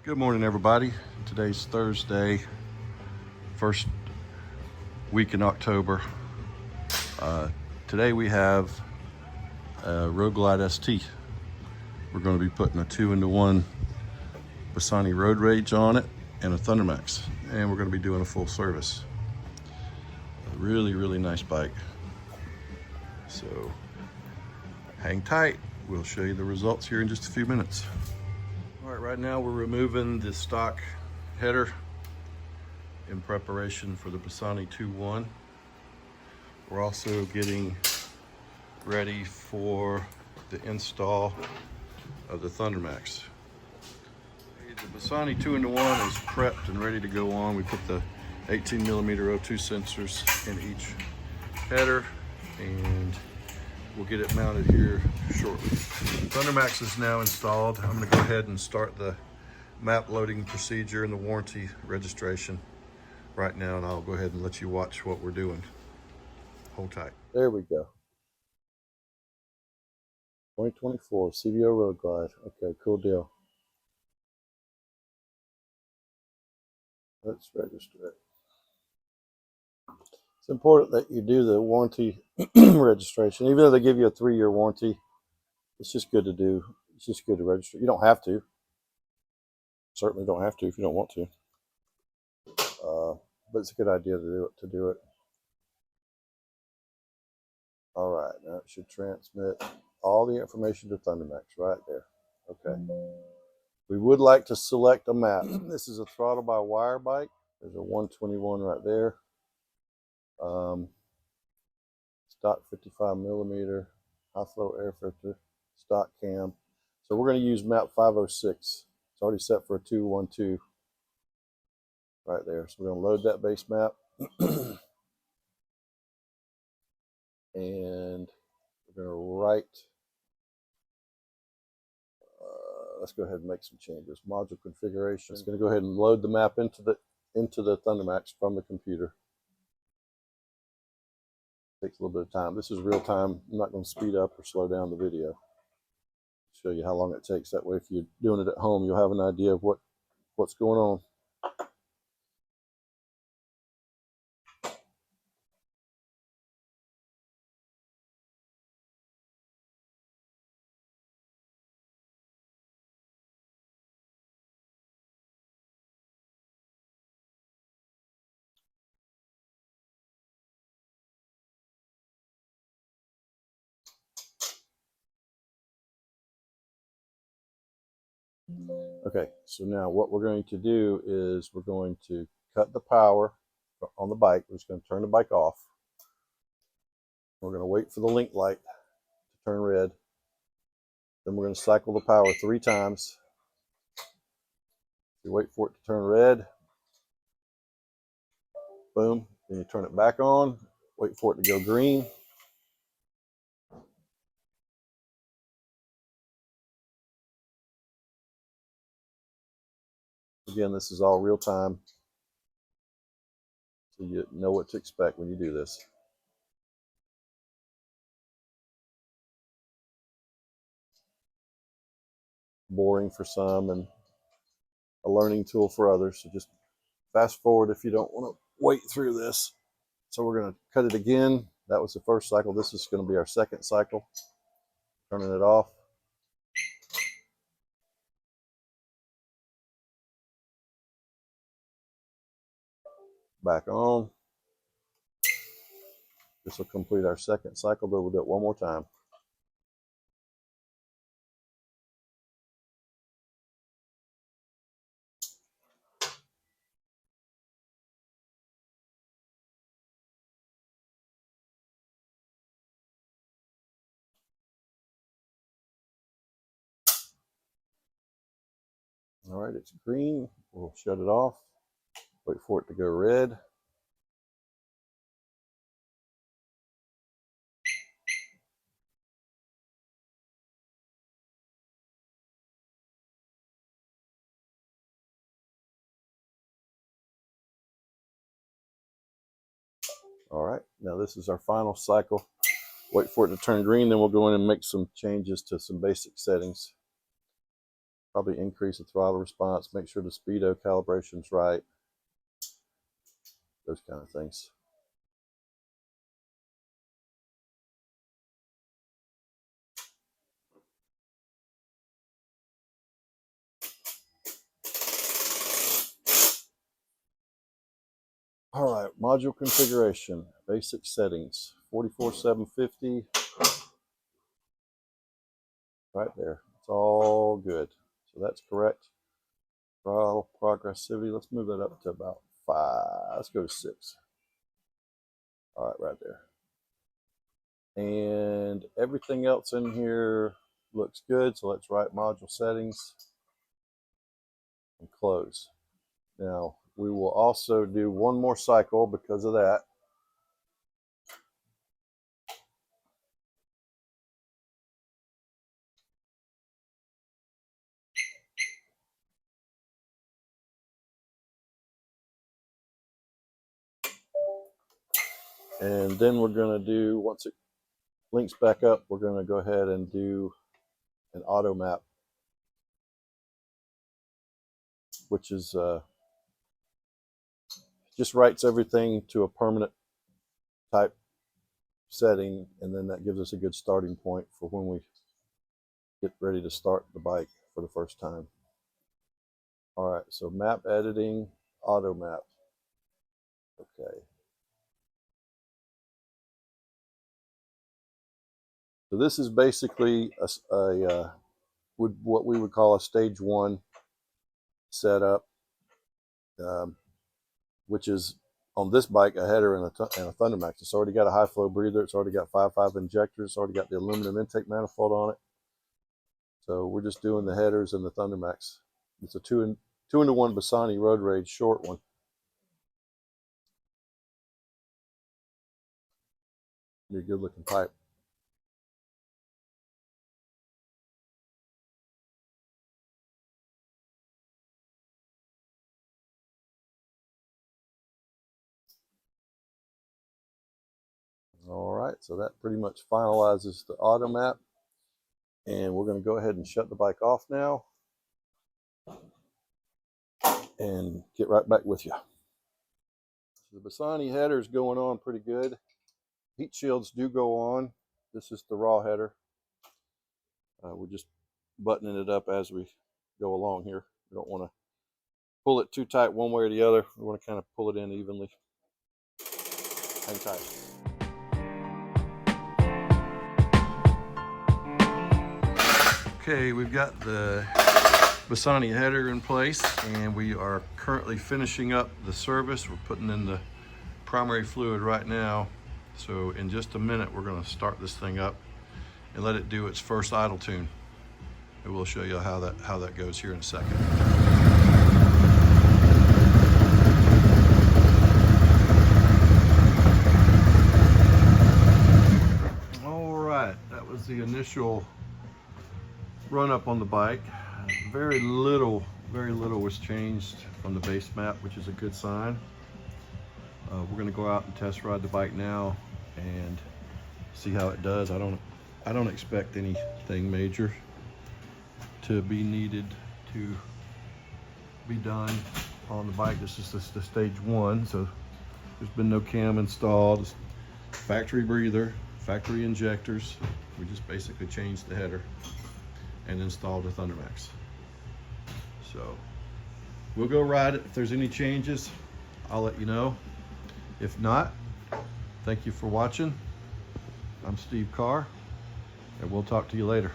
Good morning, everybody. Today's Thursday, first week in October. Today we have a Road Glide ST. We're going to be putting a 2-in-1 Bassani road rage on it and a ThunderMax, and we're going to be doing a full service. A really nice bike. So hang tight. We'll show you the results here in just a few minutes. All right, right now we're removing the stock header in preparation for the Bassani 2-1. We're also getting ready for the install of the ThunderMax. The Bassani 2-in-1 is prepped and ready to go on. We put the 18mm O2 sensors in each header, and we'll get it mounted here shortly. ThunderMax is now installed. I'm going to go ahead and start the map loading procedure and the warranty registration right now, and I'll go ahead and let you watch what we're doing. Hold tight. There we go. 2024 CVO Road Glide. Okay, cool deal. Let's register it. It's important that you do the warranty registration. Even though they give you a 3-year warranty, it's just good to do. It's just good to register. You don't have to. Certainly don't have to if you don't want to. But it's a good idea to do it. All right, now it should transmit all the information to ThunderMax right there. Okay. We would like to select a map. This is a throttle by wire bike. There's a 121 right there. Stock 55mm, high flow air filter, stock cam. So we're going to use map 506. It's already set for a 212 right there. So we're going to load that base map. And we're going to write, let's go ahead and make some changes. Module configuration. It's going to go ahead and load the map into the ThunderMax from the computer. Takes a little bit of time. This is real time. I'm not going to speed up or slow down the video. Show you how long it takes. That way, if you're doing it at home, you'll have an idea of what's going on. Okay, so now what we're going to do is we're going to cut the power on the bike. We're just going to turn the bike off. We're going to wait for the link light to turn red. Then we're going to cycle the power 3 times. You wait for it to turn red. Boom. Then you turn it back on. Wait for it to go green. Again, this is all real time, so you know what to expect when you do this. Boring for some and a learning tool for others, so just fast forward if you don't want to wait through this. So we're going to cut it again. That was the first cycle. This is going to be our second cycle. Turning it off. Back on. This will complete our second cycle, but we'll do it one more time. All right, it's green. We'll shut it off. Wait for it to go red. All right, now this is our final cycle. Wait for it to turn green, then we'll go in and make some changes to some basic settings. probably increase the throttle response, make sure the speedo calibration's right, those kind of things. All right, module configuration, basic settings, 44,750, right there. It's all good. So that's correct. Throttle progressivity, let's move that up to about 5. Let's go to 6. All right, right there. And everything else in here looks good. So let's write module settings and close. Now, we will also do one more cycle because of that. And then we're going to do, once it links back up, we're going to go ahead and do an auto map, which is just writes everything to a permanent type setting, and then that gives us a good starting point for when we get ready to start the bike for the first time. All right, so map editing, auto map. Okay. So this is basically what we would call a stage 1 setup, which is on this bike a header and a ThunderMax. It's already got a high flow breather. It's already got 5.5 injectors. It's already got the aluminum intake manifold on it. So we're just doing the headers and the ThunderMax. It's a 2-in-1 Bassani road rage short one. Be a good looking pipe. All right, so that pretty much finalizes the auto map. And we're going to go ahead and shut the bike off now and get right back with you. So the Bassani header is going on pretty good. Heat shields do go on. This is the raw header. We're just buttoning it up as we go along here. We don't want to pull it too tight one way or the other. We want to kind of pull it in evenly. Hang tight. Okay, we've got the Bassani header in place, and we are currently finishing up the service. We're putting in the primary fluid right now. So in just a minute, we're going to start this thing up and let it do its first idle tune. And we'll show you how that goes here in a second. All right, that was the initial run up on the bike. Very little was changed from the base map, which is a good sign. We're going to go out and test ride the bike now and see how it does. I don't expect anything major to be needed to be done on the bike. This is just the stage 1, so there's been no cam installed. It's factory breather, factory injectors. We just basically changed the header and installed the ThunderMax. So we'll go ride it. If there's any changes, I'll let you know. If not, thank you for watching. I'm Steve Carr, and we'll talk to you later.